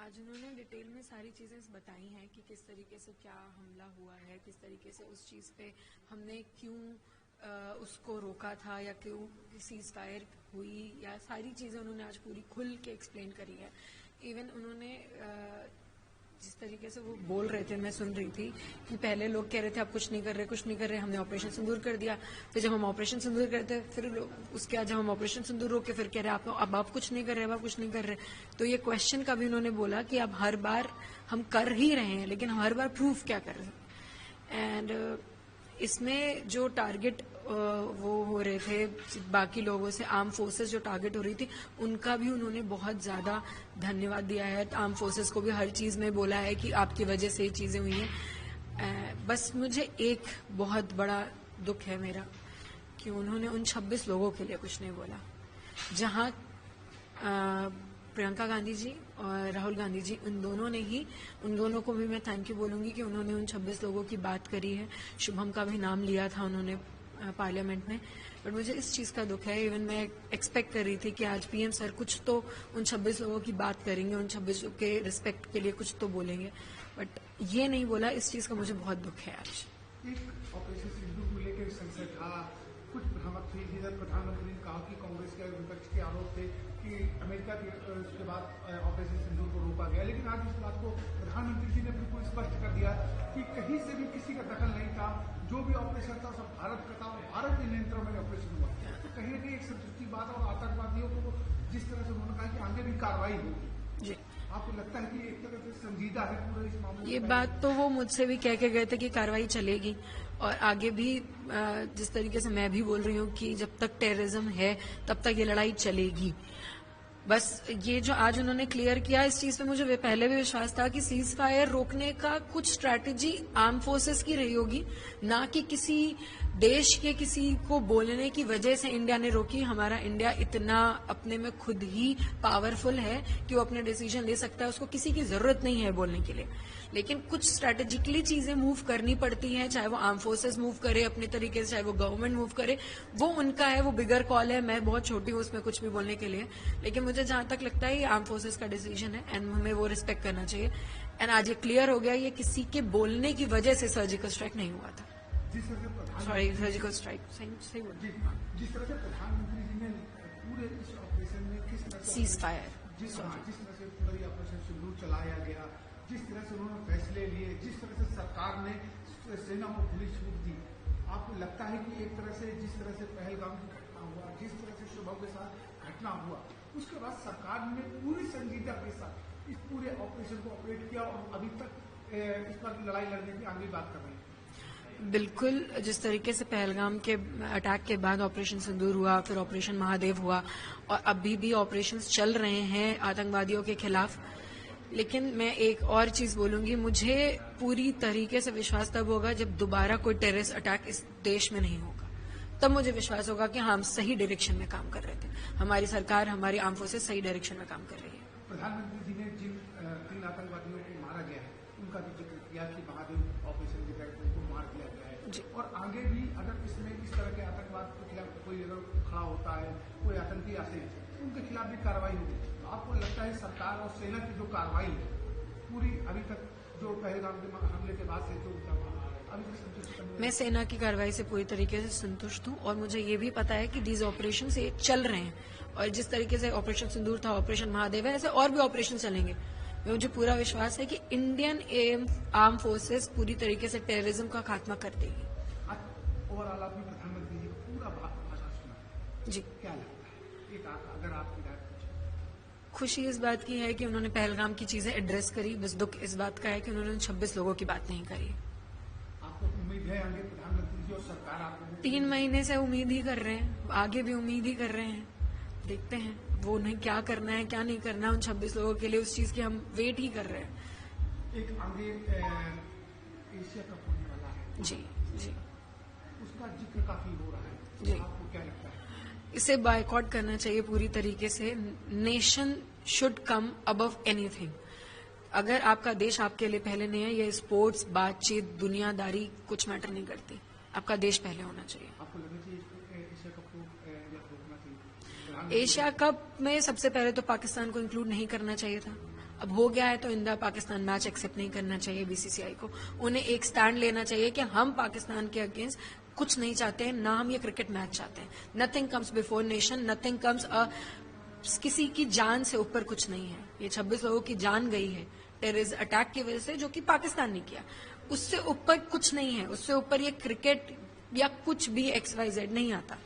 आज उन्होंने डिटेल में सारी चीज़ें बताई हैं कि किस तरीके से क्या हमला हुआ है, किस तरीके से उस चीज़ पे हमने क्यों उसको रोका था या क्यों सीज फायर हुई, या सारी चीज़ें उन्होंने आज पूरी खुल के एक्सप्लेन करी है। इवन उन्होंने जिस तरीके से वो बोल रहे थे, मैं सुन रही थी कि पहले लोग कह रहे थे आप कुछ नहीं कर रहे, हमने ऑपरेशन सिंदूर कर दिया। फिर जब हम ऑपरेशन सिंदूर करते फिर उसके बाद जब हम ऑपरेशन सिंदूर रोके फिर कह रहे अब आप कुछ नहीं कर रहे, अब आप कुछ नहीं कर रहे। तो ये क्वेश्चन का भी उन्होंने बोला कि अब हर बार हम कर ही रहे हैं, लेकिन हम हर बार प्रूफ क्या कर रहे हैं। एंड इसमें जो टारगेट वो हो रहे थे बाकी लोगों से, आर्म फोर्सेस जो टारगेट हो रही थी, उनका भी उन्होंने बहुत ज्यादा धन्यवाद दिया है। आर्म फोर्सेस को भी हर चीज में बोला है कि आपकी वजह से ये चीजें हुई हैं। बस मुझे एक बहुत बड़ा दुख है मेरा कि उन्होंने उन 26 लोगों के लिए कुछ नहीं बोला। जहां प्रियंका गांधी जी और राहुल गांधी जी, उन दोनों को भी मैं थैंक यू बोलूंगी कि उन्होंने उन 26 लोगों की बात करी है। शुभम का भी नाम लिया था उन्होंने पार्लियामेंट में, बट मुझे इस चीज का दुख है। इवन मैं एक्सपेक्ट कर रही थी कि आज पीएम सर कुछ तो उन 26 लोगों की बात करेंगे, उन 26 के रिस्पेक्ट के लिए कुछ तो बोलेंगे, बट ये नहीं बोला। इस चीज का मुझे बहुत दुख है आज। एक ऑपरेशन सिंदूर को लेकर संसद था, कुछ भ्रामक थी, जिधर प्रधानमंत्री ने कहा कि कांग्रेस के विपक्ष के आरोप थे कि अमेरिका के उसके बाद ऑपरेशन सिंदूर को रोका गया, लेकिन आज इस बात को प्रधानमंत्री जी ने बिल्कुल स्पष्ट कर दिया कि कहीं से भी किसी का दखल नहीं था, जो भी ऑपरेशन था सब भारत का था, भारत के नियंत्रण में ऑपरेशन हुआ। तो कहीं न कहीं एक संतुष्टि बात, और आतंकवादियों को जिस तरह से उन्होंने कहा कि आगे भी कार्रवाई होगी, आपको लगता है कि एक तरह से संजीदा है पूरे इस मामले? ये बात तो वो मुझसे भी कह के गए थे कि कार्रवाई चलेगी, और आगे भी जिस तरीके से मैं भी बोल रही हूँ कि जब तक टेररिज्म है तब तक ये लड़ाई चलेगी। बस ये जो आज उन्होंने क्लियर किया, इस चीज पे मुझे पहले भी विश्वास था कि सीज फायर रोकने का कुछ स्ट्रैटेजी आर्म फोर्सेस की रही होगी, ना कि किसी देश के किसी को बोलने की वजह से इंडिया ने रोकी। हमारा इंडिया इतना अपने में खुद ही पावरफुल है कि वो अपने डिसीजन ले सकता है, उसको किसी की जरूरत नहीं है बोलने के लिए। लेकिन कुछ स्ट्रैटेजिकली चीजें मूव करनी पड़ती हैं, चाहे वो आर्म फोर्सेस मूव करे अपने तरीके से, चाहे वो गवर्नमेंट मूव करे, वो उनका है, वो बिगर कॉल है। मैं बहुत छोटी हूँ उसमें कुछ भी बोलने के लिए, लेकिन मुझे जहां तक लगता है ये आर्म फोर्सेस का डिसीजन है एंड हमें वो रिस्पेक्ट करना चाहिए। एंड आज ये क्लियर हो गया, ये किसी के बोलने की वजह से सर्जिकल स्ट्राइक नहीं हुआ था। सॉरी, सर्जिकल स्ट्राइक सही बोला। जिस तरह से प्रधानमंत्री जी ने पूरे इस ऑपरेशन में किस तरह से सीज फायर, जिस तरह से पूरा ये ऑपरेशन सिंदूर चलाया गया, जिस तरह से उन्होंने फैसले लिए, जिस तरह से सरकार ने सेना को खुली छूट दी, आपको लगता है कि एक तरह से जिस तरह से पहलगाम की घटना हुआ, जिस तरह से शुभम के साथ घटना हुआ, उसके बाद सरकार ने पूरी संजीदा के साथ इस पूरे ऑपरेशन को ऑपरेट किया और अभी तक इस पर लड़ाई लड़ने की आगे बात कर रहे हैं? बिल्कुल, जिस तरीके से पहलगाम के अटैक के बाद ऑपरेशन सिंदूर हुआ, फिर ऑपरेशन महादेव हुआ, और अभी भी ऑपरेशंस चल रहे हैं आतंकवादियों के खिलाफ। लेकिन मैं एक और चीज बोलूंगी, मुझे पूरी तरीके से विश्वास तब होगा जब दोबारा कोई टेररिस्ट अटैक इस देश में नहीं होगा। तब मुझे विश्वास होगा कि हम सही डायरेक्शन में काम कर रहे थे, हमारी सरकार, हमारी आर्म फोर्सेस सही डायरेक्शन में काम कर रही है। प्रधानमंत्री जी ने जिन 3 आतंकवादियों को मारा गया है उनका भी जिक्र किया कि महादेव ऑपरेशन के तहत उनको मार दिया गया है, और आगे भी अगर इसमें इस तरह के आतंकवाद के खिलाफ कोई अगर खड़ा होता है, कोई आतंकी आते हैं, उनके खिलाफ भी कार्रवाई होगी। तो आपको लगता है सरकार और सेना की जो कार्रवाई है पूरी अभी तक जो पहलगाम के हमले के बाद से जो अभी तक संतुष्ट? मैं सेना की कार्रवाई से पूरी तरीके से संतुष्ट हूँ, और मुझे ये भी पता है कि दीज ऑपरेशन से चल रहे हैं, और जिस तरीके से ऑपरेशन सिंदूर था, ऑपरेशन महादेव है, ऐसे और भी ऑपरेशन चलेंगे। मुझे पूरा विश्वास है कि इंडियन आर्म फोर्सेस पूरी तरीके से टेररिज्म का खात्मा कर देगी। ओवरऑल आपने प्रधानमंत्री जी का पूरा भाषण सुना जी, क्या लगता है, एक अगर आपकी राय पूछे? खुशी इस बात की है कि उन्होंने पहलगाम की चीजें एड्रेस करी। बस दुख इस बात का है कि उन्होंने 26 लोगों की बात नहीं करी। आपको उम्मीद है आगे प्रधानमंत्री जी और सरकार आपको 3 महीने से उम्मीद ही कर रहे हैं, आगे भी उम्मीद ही कर रहे हैं, देखते हैं वो नहीं क्या करना है क्या नहीं करना है उन 26 लोगों के लिए, उस चीज की हम वेट ही कर रहे हैं। एक आगे एशिया कप होने वाला है, जी जी, उसका जिक्र काफी हो रहा है जी। आपको क्या लगता है? इसे बायकॉट करना चाहिए पूरी तरीके से। Nation should come above anything. अगर आपका देश आपके लिए पहले नहीं है, ये स्पोर्ट्स, बातचीत, दुनियादारी कुछ मैटर नहीं करती, आपका देश पहले होना चाहिए। आपको लगना चाहिए एशिया कप को रोकना चाहिए? एशिया कप में सबसे पहले तो पाकिस्तान को इंक्लूड नहीं करना चाहिए था, अब हो गया है तो इंडिया पाकिस्तान मैच एक्सेप्ट नहीं करना चाहिए बीसीसीआई को। उन्हें एक स्टैंड लेना चाहिए कि हम पाकिस्तान के अगेंस्ट कुछ नहीं चाहते हैं, ना हम ये क्रिकेट मैच चाहते हैं। Nothing comes before nation, nothing comes किसी की जान से ऊपर कुछ नहीं है। ये 26 लोगों की जान गई है टेररिस्ट अटैक की वजह से, जो कि पाकिस्तान ने किया। उससे ऊपर कुछ नहीं है, उससे ऊपर ये क्रिकेट या कुछ भी XYZ नहीं आता।